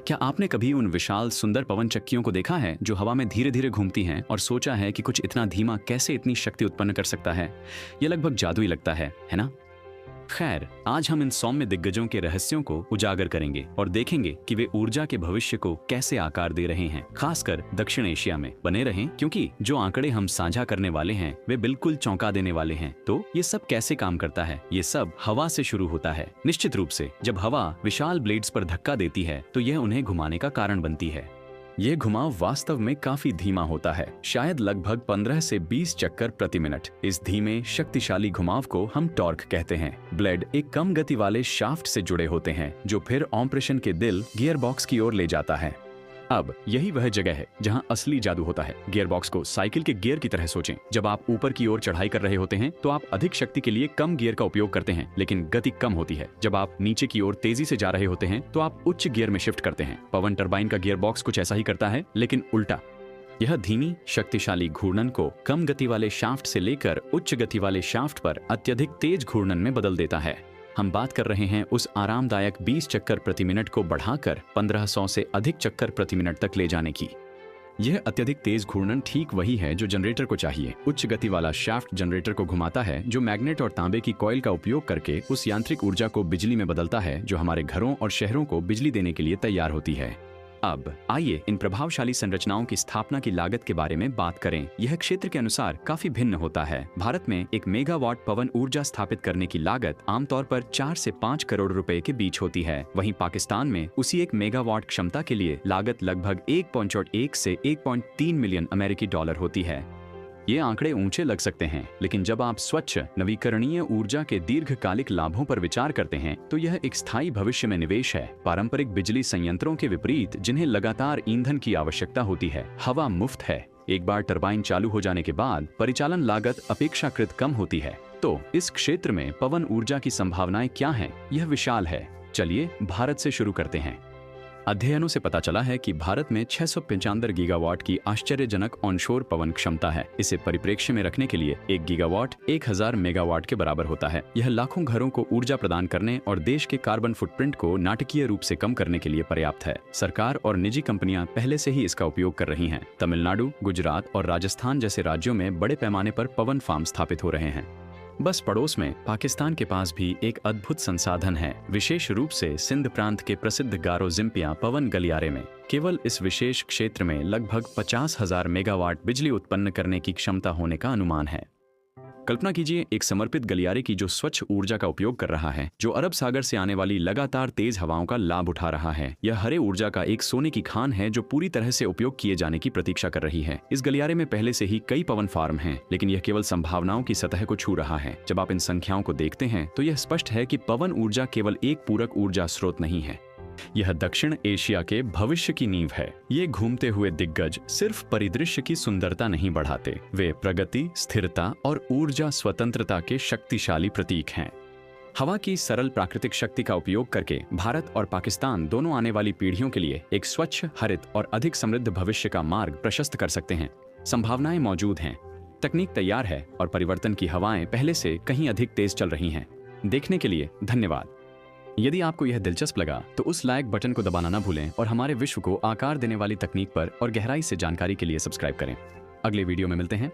क्या आपने कभी उन विशाल सुंदर पवन चक्कियों को देखा है जो हवा में धीरे धीरे घूमती हैं और सोचा है कि कुछ इतना धीमा कैसे इतनी शक्ति उत्पन्न कर सकता है? यह लगभग जादुई लगता है ना? खैर, आज हम इन सौम्य दिग्गजों के रहस्यों को उजागर करेंगे और देखेंगे कि वे ऊर्जा के भविष्य को कैसे आकार दे रहे हैं, खासकर दक्षिण एशिया में। बने रहें, क्योंकि जो आंकड़े हम साझा करने वाले हैं वे बिल्कुल चौंका देने वाले हैं। तो ये सब कैसे काम करता है? ये सब हवा से शुरू होता है। निश्चित रूप से जब हवा विशाल ब्लेड्स पर धक्का देती है तो यह उन्हें घुमाने का कारण बनती है। ये घुमाव वास्तव में काफी धीमा होता है, शायद लगभग 15 से 20 चक्कर प्रति मिनट। इस धीमे शक्तिशाली घुमाव को हम टॉर्क कहते हैं। ब्लेड एक कम गति वाले शाफ्ट से जुड़े होते हैं जो फिर ऑपरेशन के दिल गियर बॉक्स की ओर ले जाता है। अब यही वह जगह है जहां असली जादू होता है। गियर बॉक्स को साइकिल के गियर की तरह सोचें। जब आप ऊपर की ओर चढ़ाई कर रहे होते हैं तो आप अधिक शक्ति के लिए कम गियर का उपयोग करते हैं, लेकिन गति कम होती है। जब आप नीचे की ओर तेजी से जा रहे होते हैं तो आप उच्च गियर में शिफ्ट करते हैं। पवन टरबाइन का गियर बॉक्स कुछ ऐसा ही करता है, लेकिन उल्टा। यह धीमी शक्तिशाली घूर्णन को कम गति वाले शाफ्ट से लेकर उच्च गति वाले शाफ्ट पर अत्यधिक तेज घूर्णन में बदल देता है। हम बात कर रहे हैं उस आरामदायक 20 चक्कर प्रति मिनट को बढ़ाकर 1500 से अधिक चक्कर प्रति मिनट तक ले जाने की। यह अत्यधिक तेज घूर्णन ठीक वही है जो जनरेटर को चाहिए। उच्च गति वाला शाफ्ट जनरेटर को घुमाता है, जो मैग्नेट और तांबे की कॉइल का उपयोग करके उस यांत्रिक ऊर्जा को बिजली में बदलता है जो हमारे घरों और शहरों को बिजली देने के लिए तैयार होती है। अब आइए इन प्रभावशाली संरचनाओं की स्थापना की लागत के बारे में बात करें। यह क्षेत्र के अनुसार काफी भिन्न होता है। भारत में 1 मेगावाट पवन ऊर्जा स्थापित करने की लागत आमतौर पर 4 से 5 करोड़ रुपए के बीच होती है। वहीं पाकिस्तान में उसी 1 मेगावाट क्षमता के लिए लागत लगभग 1.1 से 1.3 मिलियन अमेरिकी डॉलर होती है। ये आंकड़े ऊंचे लग सकते हैं, लेकिन जब आप स्वच्छ नवीकरणीय ऊर्जा के दीर्घकालिक लाभों पर विचार करते हैं तो यह एक स्थायी भविष्य में निवेश है। पारंपरिक बिजली संयंत्रों के विपरीत, जिन्हें लगातार ईंधन की आवश्यकता होती है, हवा मुफ्त है। एक बार टरबाइन चालू हो जाने के बाद परिचालन लागत अपेक्षाकृत कम होती है। तो इस क्षेत्र में पवन ऊर्जा की संभावनाएं क्या हैं? यह विशाल है। चलिए भारत से शुरू करते हैं। अध्ययनों से पता चला है कि भारत में 695 गीगावाट की आश्चर्यजनक ऑनशोर पवन क्षमता है। इसे परिप्रेक्ष्य में रखने के लिए 1 गीगावाट 1000 मेगावाट के बराबर होता है। यह लाखों घरों को ऊर्जा प्रदान करने और देश के कार्बन फुटप्रिंट को नाटकीय रूप से कम करने के लिए पर्याप्त है। सरकार और निजी कंपनियां पहले से ही इसका उपयोग कर रही हैं। तमिलनाडु, गुजरात और राजस्थान जैसे राज्यों में बड़े पैमाने पर पवन फार्म स्थापित हो रहे हैं। बस पड़ोस में पाकिस्तान के पास भी एक अद्भुत संसाधन है, विशेष रूप से सिंध प्रांत के प्रसिद्ध गारो जिम्पिया पवन गलियारे में। केवल इस विशेष क्षेत्र में लगभग 50,000 मेगावाट बिजली उत्पन्न करने की क्षमता होने का अनुमान है। कल्पना कीजिए एक समर्पित गलियारे की जो स्वच्छ ऊर्जा का उपयोग कर रहा है, जो अरब सागर से आने वाली लगातार तेज हवाओं का लाभ उठा रहा है। यह हरे ऊर्जा का एक सोने की खान है जो पूरी तरह से उपयोग किए जाने की प्रतीक्षा कर रही है। इस गलियारे में पहले से ही कई पवन फार्म हैं, लेकिन यह केवल संभावनाओं की सतह को छू रहा है। जब आप इन संख्याओं को देखते हैं तो यह स्पष्ट है कि पवन ऊर्जा केवल एक पूरक ऊर्जा स्रोत नहीं है, यह दक्षिण एशिया के भविष्य की नींव है। ये घूमते हुए दिग्गज सिर्फ परिदृश्य की सुंदरता नहीं बढ़ाते, वे प्रगति, स्थिरता और ऊर्जा स्वतंत्रता के शक्तिशाली प्रतीक हैं। हवा की सरल प्राकृतिक शक्ति का उपयोग करके भारत और पाकिस्तान दोनों आने वाली पीढ़ियों के लिए एक स्वच्छ, हरित और अधिक समृद्ध भविष्य का मार्ग प्रशस्त कर सकते हैं। संभावनाएं मौजूद हैं, तकनीक तैयार है और परिवर्तन की हवाएं पहले से कहीं अधिक तेज चल रही हैं। देखने के लिए धन्यवाद। यदि आपको यह दिलचस्प लगा तो उस लाइक बटन को दबाना ना भूलें और हमारे विश्व को आकार देने वाली तकनीक पर और गहराई से जानकारी के लिए सब्सक्राइब करें। अगले वीडियो में मिलते हैं।